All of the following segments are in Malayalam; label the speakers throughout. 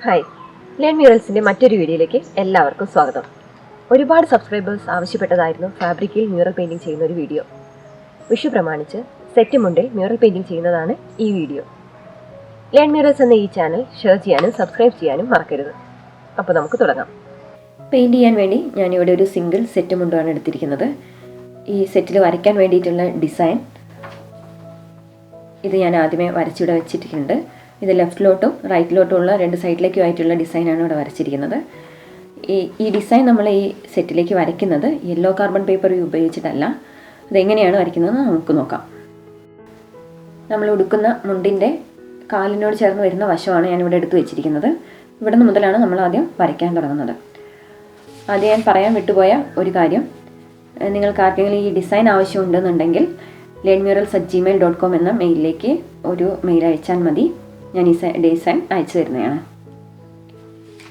Speaker 1: ഹായ്, ലേൺ മ്യൂറൽസിൻ്റെ മറ്റൊരു വീഡിയോയിലേക്ക് എല്ലാവർക്കും സ്വാഗതം. ഒരുപാട് സബ്സ്ക്രൈബേഴ്സ് ആവശ്യപ്പെട്ടതായിരുന്നു ഫാബ്രിക്കിൽ മ്യൂറൽ പെയിൻറ്റിംഗ് ചെയ്യുന്ന ഒരു വീഡിയോ. വിഷു പ്രമാണിച്ച് സെറ്റ് മുണ്ടിൽ മ്യൂറൽ പെയിൻറ്റിംഗ് ചെയ്യുന്നതാണ് ഈ വീഡിയോ. ലേൺ മ്യൂറൽസ് എന്ന ഈ ചാനൽ ഷെയർ ചെയ്യാനും സബ്സ്ക്രൈബ് ചെയ്യാനും മറക്കരുത്. അപ്പോൾ നമുക്ക് തുടങ്ങാം.
Speaker 2: പെയിൻറ്റ് ചെയ്യാൻ വേണ്ടി ഞാനിവിടെ ഒരു സിംഗിൾ സെറ്റ് മുണ്ടാണ് എടുത്തിരിക്കുന്നത്. ഈ സെറ്റിൽ വരയ്ക്കാൻ വേണ്ടിയിട്ടുള്ള ഡിസൈൻ ഇത് ഞാൻ ആദ്യമേ വരച്ചിവിടെ വെച്ചിട്ടുണ്ട്. ഇത് ലെഫ്റ്റിലോട്ടും റൈറ്റിലോട്ടും ഉള്ള രണ്ട് സൈഡിലേക്കും ആയിട്ടുള്ള ഡിസൈനാണ് ഇവിടെ വരച്ചിരിക്കുന്നത്. ഈ ഡിസൈൻ നമ്മൾ ഈ സെറ്റിലേക്ക് വരയ്ക്കുന്നത് യെല്ലോ കാർബൺ പേപ്പർ ഉപയോഗിച്ചിട്ടല്ല. അതെങ്ങനെയാണ് വരയ്ക്കുന്നതെന്ന് നമുക്ക് നോക്കാം. നമ്മൾ ഉടുക്കുന്ന മുണ്ടിൻ്റെ കാലിനോട് ചേർന്ന് വരുന്ന വശമാണ് ഞാനിവിടെ എടുത്തു വെച്ചിരിക്കുന്നത്. ഇവിടെ നിന്ന് മുതലാണ് നമ്മൾ ആദ്യം വരയ്ക്കാൻ തുടങ്ങുന്നത്. ആദ്യം ഞാൻ പറയാൻ വിട്ടുപോയ ഒരു കാര്യം, നിങ്ങൾക്ക് ആർക്കെങ്കിലും ഈ ഡിസൈൻ ആവശ്യമുണ്ടെന്നുണ്ടെങ്കിൽ learnmurals@gmail.com എന്ന മെയിലിലേക്ക് ഒരു മെയിൽ അയച്ചാൽ മതി. ഞാൻ ഈ ഡിസൈൻ അയച്ചു തരുന്നതാണ്.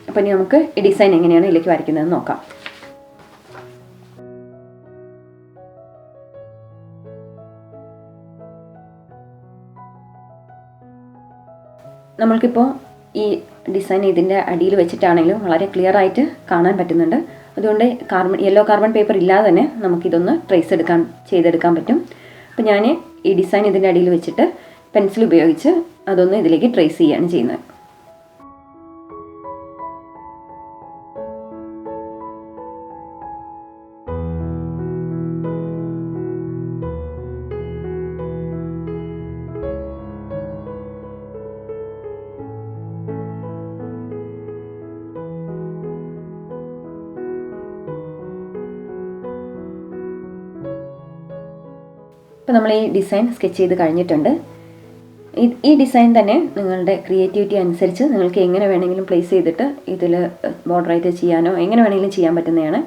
Speaker 2: അപ്പോൾ ഇനി നമുക്ക് ഈ ഡിസൈൻ എങ്ങനെയാണ് ഇതിലേക്ക് വരയ്ക്കുന്നതെന്ന് നോക്കാം. നമ്മൾക്കിപ്പോൾ ഈ ഡിസൈൻ ഇതിൻ്റെ അടിയിൽ വെച്ചിട്ടാണെങ്കിലും വളരെ ക്ലിയർ ആയിട്ട് കാണാൻ പറ്റുന്നുണ്ട്. അതുകൊണ്ട് യെല്ലോ കാർബൺ പേപ്പർ ഇല്ലാതെ തന്നെ നമുക്കിതൊന്ന് ചെയ്തെടുക്കാൻ പറ്റും. അപ്പോൾ ഞാൻ ഈ ഡിസൈൻ ഇതിൻ്റെ അടിയിൽ വെച്ചിട്ട് പെൻസിൽ ഉപയോഗിച്ച് അതൊന്ന് ഇതിലേക്ക് ട്രേസ് ചെയ്യുകയാണ് ചെയ്യുന്നത്. ഇപ്പോൾ നമ്മൾ ഈ ഡിസൈൻ സ്കെച്ച് ചെയ്ത് കഴിഞ്ഞിട്ടുണ്ട്. ഈ ഡിസൈൻ തന്നെ നിങ്ങളുടെ ക്രിയേറ്റിവിറ്റി അനുസരിച്ച് നിങ്ങൾക്ക് എങ്ങനെ വേണമെങ്കിലും പ്ലേസ് ചെയ്തിട്ട് ഇതിൽ ബോർഡറായിട്ട് ചെയ്യാനോ എങ്ങനെ വേണമെങ്കിലും ചെയ്യാൻ പറ്റുന്നതാണ്.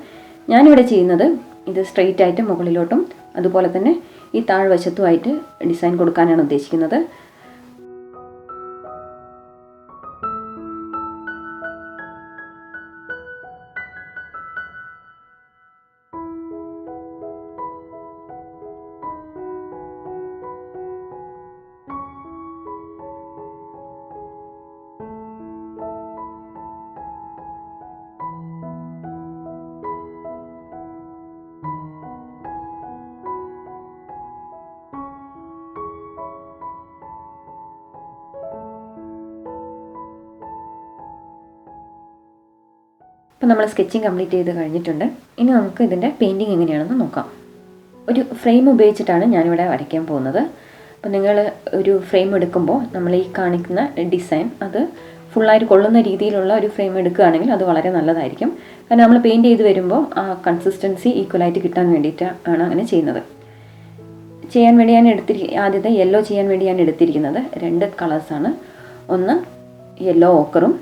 Speaker 2: ഞാനിവിടെ ചെയ്യുന്നത് ഇത് സ്ട്രെയിറ്റ് ആയിട്ട് മുകളിലോട്ടും അതുപോലെ തന്നെ ഈ താഴ്വശത്തുമായിട്ട് ഡിസൈൻ കൊടുക്കാനാണ് ഉദ്ദേശിക്കുന്നത്. അപ്പോൾ നമ്മൾ സ്കെച്ചിങ് കംപ്ലീറ്റ് ചെയ്ത് കഴിഞ്ഞിട്ടുണ്ട്. ഇനി നമുക്ക് ഇതിൻ്റെ പെയിൻറ്റിങ് എങ്ങനെയാണെന്ന് നോക്കാം. ഒരു ഫ്രെയിം ഉപയോഗിച്ചിട്ടാണ് ഞാനിവിടെ വരയ്ക്കാൻ പോകുന്നത്. അപ്പോൾ നിങ്ങൾ ഒരു ഫ്രെയിം എടുക്കുമ്പോൾ നമ്മൾ ഈ കാണിക്കുന്ന ഡിസൈൻ അത് ഫുള്ളായിട്ട് കൊള്ളുന്ന രീതിയിലുള്ള ഒരു ഫ്രെയിം എടുക്കുകയാണെങ്കിൽ അത് വളരെ നല്ലതായിരിക്കും. കാരണം നമ്മൾ പെയിൻറ്റ് ചെയ്ത് വരുമ്പോൾ ആ കൺസിസ്റ്റൻസി ഈക്വലായിട്ട് കിട്ടാൻ വേണ്ടിയിട്ടാണ് അങ്ങനെ ചെയ്യുന്നത്. ആദ്യത്തെ യെല്ലോ ചെയ്യാൻ വേണ്ടി ഞാൻ എടുത്തിരിക്കുന്നത് 2 കളേഴ്സാണ്. ഒന്ന് യെല്ലോ ഓക്കറും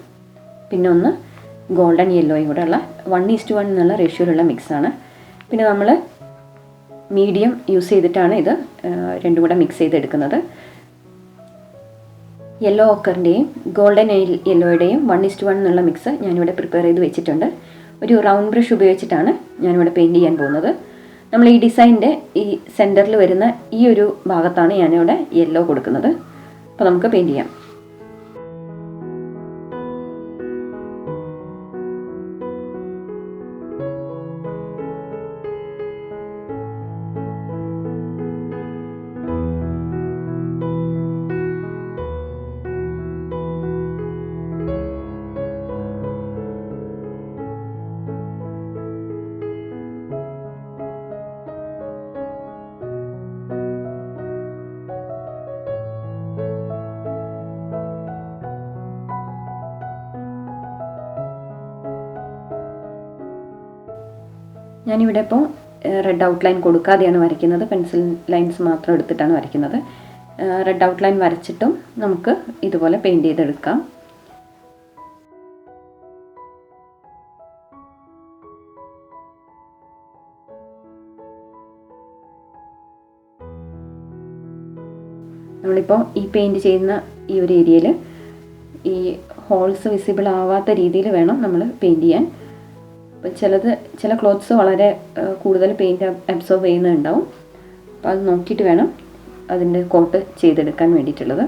Speaker 2: പിന്നെ ഒന്ന് ഗോൾഡൻ യെല്ലോയും കൂടെ ഉള്ള 1:1 എന്നുള്ള റേഷ്യോയിലുള്ള മിക്സാണ്. പിന്നെ നമ്മൾ മീഡിയം യൂസ് ചെയ്തിട്ടാണ് ഇത് രണ്ടും കൂടെ മിക്സ് ചെയ്തെടുക്കുന്നത്. യെല്ലോ ഓക്കറിൻ്റെയും ഗോൾഡൻ യെല്ലോയുടെയും 1:1 എന്നുള്ള മിക്സ് ഞാനിവിടെ പ്രിപ്പയർ ചെയ്ത് വെച്ചിട്ടുണ്ട്. ഒരു റൗണ്ട് ബ്രഷ് ഉപയോഗിച്ചിട്ടാണ് ഞാനിവിടെ പെയിൻറ്റ് ചെയ്യാൻ പോകുന്നത്. നമ്മൾ ഈ ഡിസൈനിൻ്റെ ഈ സെൻറ്ററിൽ വരുന്ന ഈ ഒരു ഭാഗത്താണ് ഞാനിവിടെ യെല്ലോ കൊടുക്കുന്നത്. അപ്പോൾ നമുക്ക് പെയിൻറ്റ് ചെയ്യാം. ഞാനിവിടെ ഇപ്പോൾ റെഡ് ഔട്ട്ലൈൻ കൊടുക്കാതെയാണ് വരയ്ക്കുന്നത്. പെൻസിൽ ലൈൻസ് മാത്രം എടുത്തിട്ടാണ് വരയ്ക്കുന്നത്. റെഡ് ഔട്ട്ലൈൻ വരച്ചിട്ടും നമുക്ക് ഇതുപോലെ പെയിൻറ്റ് ചെയ്തെടുക്കാം. നമ്മളിപ്പോൾ ഈ പെയിൻറ്റ് ചെയ്യുന്ന ഈ ഒരു ഏരിയയിൽ ഈ ഹോൾസ് വിസിബിൾ ആവാത്ത രീതിയിൽ വേണം നമ്മൾ പെയിൻറ്റ് ചെയ്യാൻ. അപ്പം ചില ക്ലോത്ത്സ് വളരെ കൂടുതൽ പെയിൻറ്റ് അബ്സോർബ് ചെയ്യുന്നുണ്ടാവും. അപ്പോൾ അത് നോക്കിയിട്ട് വേണം അതിൻ്റെ കോട്ട് ചെയ്തെടുക്കാൻ വേണ്ടിയിട്ടുള്ളത്.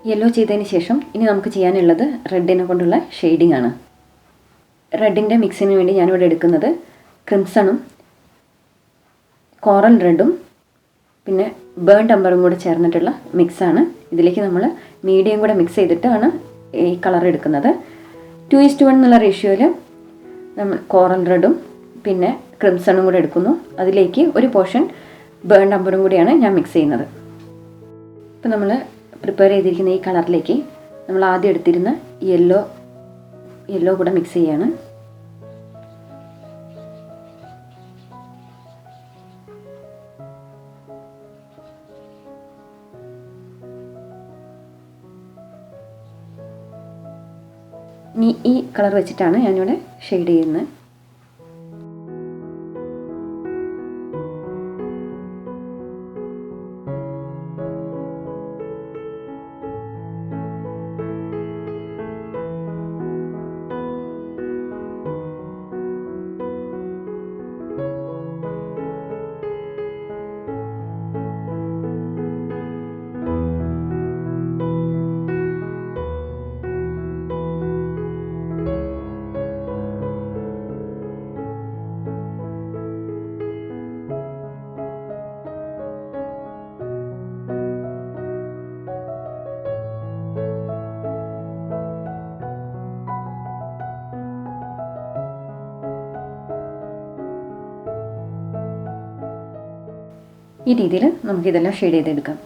Speaker 2: യെല്ലോ ചെയ്തതിന് ശേഷം ഇനി നമുക്ക് ചെയ്യാനുള്ളത് റെഡിനെ കൊണ്ടുള്ള ഷെയ്ഡിംഗ് ആണ്. റെഡിൻ്റെ മിക്സിന് വേണ്ടി ഞാനിവിടെ എടുക്കുന്നത് ക്രിംസണും കോറൽ റെഡും പിന്നെ ബേൺഡ് അമ്പറും കൂടെ ചേർന്നിട്ടുള്ള മിക്സാണ്. ഇതിലേക്ക് നമ്മൾ മീഡിയം കൂടെ മിക്സ് ചെയ്തിട്ടാണ് ഈ കളർ എടുക്കുന്നത്. 2:1 എന്നുള്ള റേഷ്യോയിൽ നമ്മൾ കോറൽ റെഡും പിന്നെ ക്രിംസണും കൂടെ എടുക്കുന്നു. അതിലേക്ക് ഒരു പോർഷൻ ബേൺഡ് അമ്പറും കൂടിയാണ് ഞാൻ മിക്സ് ചെയ്യുന്നത്. ഇപ്പോൾ നമ്മൾ പ്രിപ്പയർ ചെയ്തിരിക്കുന്ന ഈ കളറിലേക്ക് നമ്മൾ ആദ്യം എടുത്തിരുന്ന യെല്ലോ കൂടെ മിക്സ് ചെയ്യാണ്. ഇനി ഈ കളർ വെച്ചിട്ടാണ് ഞാനിവിടെ ഷെയ്ഡ് ചെയ്യുന്നത്. ഈ രീതിയിൽ നമുക്കിതെല്ലാം ഷെയ്ഡ് ചെയ്തെടുക്കാം.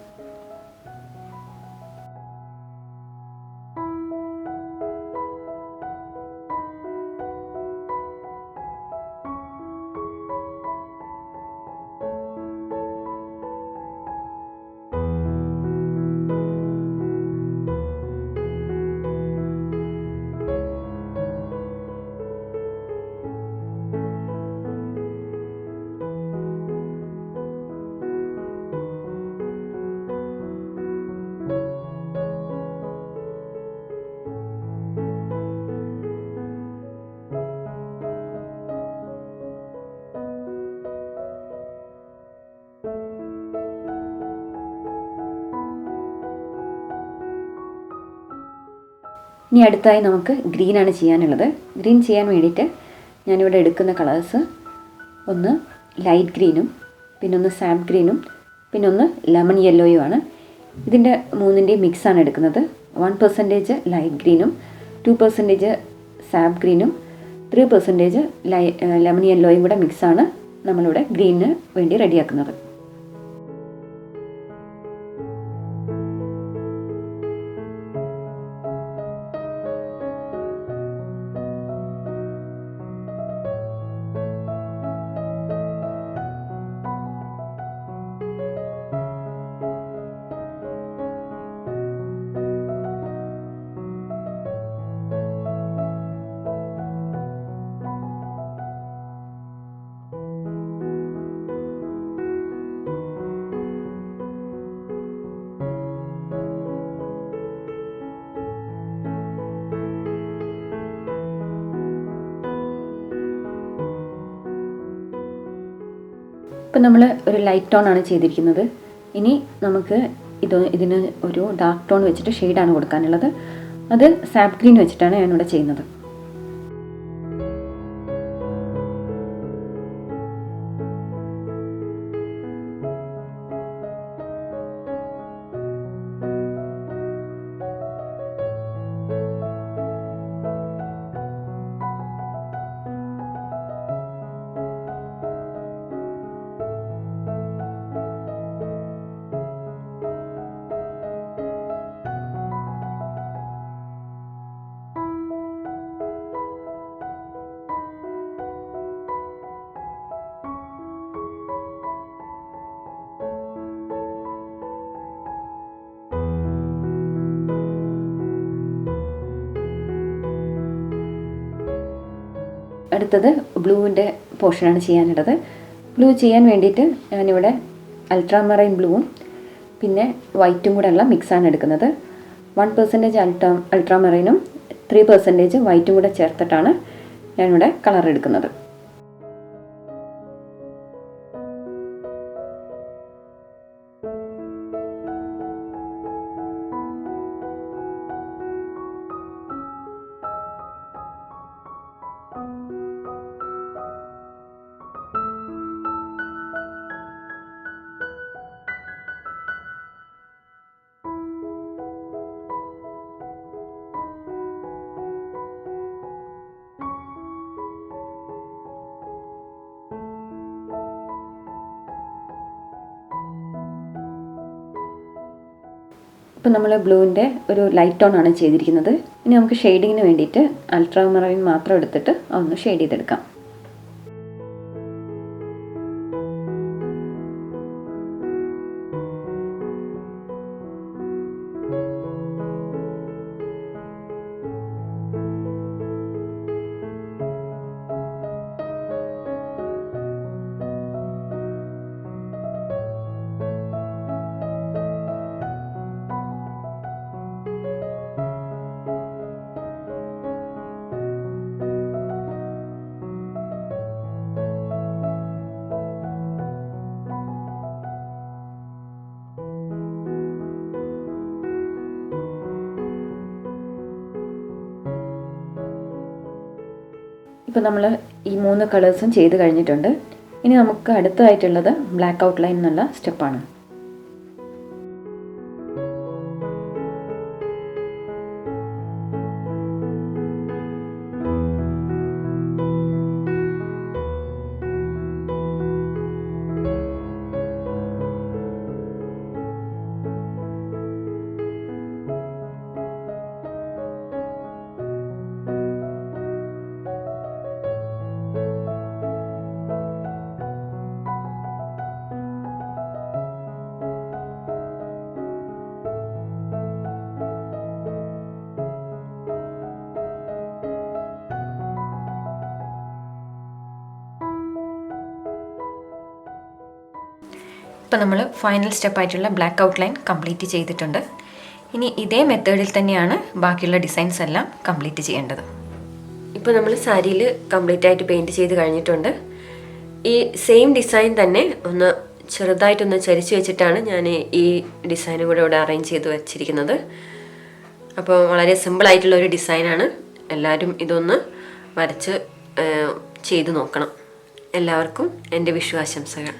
Speaker 2: ഇനി അടുത്തായി നമുക്ക് ഗ്രീനാണ് ചെയ്യാനുള്ളത്. ഗ്രീൻ ചെയ്യാൻ വേണ്ടിയിട്ട് ഞാനിവിടെ എടുക്കുന്ന കളേഴ്സ് ഒന്ന് ലൈറ്റ് ഗ്രീനും പിന്നൊന്ന് സാപ്പ് ഗ്രീനും പിന്നൊന്ന് ലെമൺ യെല്ലോയും ആണ്. ഇതിൻ്റെ മൂന്നിൻ്റെയും മിക്സാണ് എടുക്കുന്നത്. 1% ലൈറ്റ് ഗ്രീനും 2% സാപ്പ് ഗ്രീനും 3% ലെമൺ യെല്ലോയും കൂടെ മിക്സാണ് നമ്മളിവിടെ ഗ്രീനിന് വേണ്ടി റെഡിയാക്കുന്നത്. ഇപ്പം നമ്മൾ ഒരു ലൈറ്റ് ടോൺ ആണ് ചെയ്തിരിക്കുന്നത്. ഇനി നമുക്ക് ഇതിന് ഒരു ഡാർക്ക് ടോൺ വെച്ചിട്ട് ഷെയ്ഡാണ് കൊടുക്കാനുള്ളത്. അത് സാപ്പ് ഗ്രീൻ വെച്ചിട്ടാണ് ഞാനിവിടെ ചെയ്യുന്നത്. അടുത്തത് ബ്ലൂവിൻ്റെ പോർഷനാണ് ചെയ്യാനുള്ളത്. ബ്ലൂ ചെയ്യാൻ വേണ്ടിയിട്ട് ഞാനിവിടെ അൾട്രാമറൈൻ ബ്ലൂവും പിന്നെ വൈറ്റും കൂടെ ഉള്ള മിക്സാണ് എടുക്കുന്നത്. 1% അൾട്രാമറൈനും 3% വൈറ്റും കൂടെ ചേർത്തിട്ടാണ് ഞാനിവിടെ കളർ എടുക്കുന്നത്. ഇപ്പോൾ നമ്മൾ ബ്ലൂവിൻ്റെ ഒരു ലൈറ്റ് ടോൺ ആണ് ചെയ്തിരിക്കുന്നത്. ഇനി നമുക്ക് ഷെയ്ഡിങ്ങിന് വേണ്ടിയിട്ട് അൾട്രാമറൈൻ മാത്രം എടുത്തിട്ട് ഒന്ന് ഷെയ്ഡ് ചെയ്തെടുക്കാം. ഇപ്പോൾ നമ്മൾ ഈ 3 കളേഴ്സും ചെയ്ത് കഴിഞ്ഞിട്ടുണ്ട്. ഇനി നമുക്ക് അടുത്തതായിട്ടുള്ളത് ബ്ലാക്ക് ഔട്ട്ലൈൻ എന്നുള്ള സ്റ്റെപ്പാണ്. ഇപ്പോൾ നമ്മൾ ഫൈനൽ സ്റ്റെപ്പായിട്ടുള്ള ബ്ലാക്ക് ഔട്ട്ലൈൻ കംപ്ലീറ്റ് ചെയ്തിട്ടുണ്ട്. ഇനി ഇതേ മെത്തേഡിൽ തന്നെയാണ് ബാക്കിയുള്ള ഡിസൈൻസ് എല്ലാം കംപ്ലീറ്റ് ചെയ്യേണ്ടത്. ഇപ്പോൾ നമ്മൾ സാരിയിൽ കംപ്ലീറ്റ് ആയിട്ട് പെയിൻറ്റ് ചെയ്ത് കഴിഞ്ഞിട്ടുണ്ട്. ഈ സെയിം ഡിസൈൻ തന്നെ ഒന്ന് ചെറുതായിട്ടൊന്ന് ചരിച്ച് വെച്ചിട്ടാണ് ഞാൻ ഈ ഡിസൈനും കൂടെ ഇവിടെ അറേഞ്ച് ചെയ്ത് വെച്ചിരിക്കുന്നത്. അപ്പോൾ വളരെ സിമ്പിളായിട്ടുള്ള ഒരു ഡിസൈനാണ്. എല്ലാവരും ഇതൊന്ന് വരച്ച് ചെയ്ത് നോക്കണം. എല്ലാവർക്കും എൻ്റെ വിഷു ആശംസകൾ.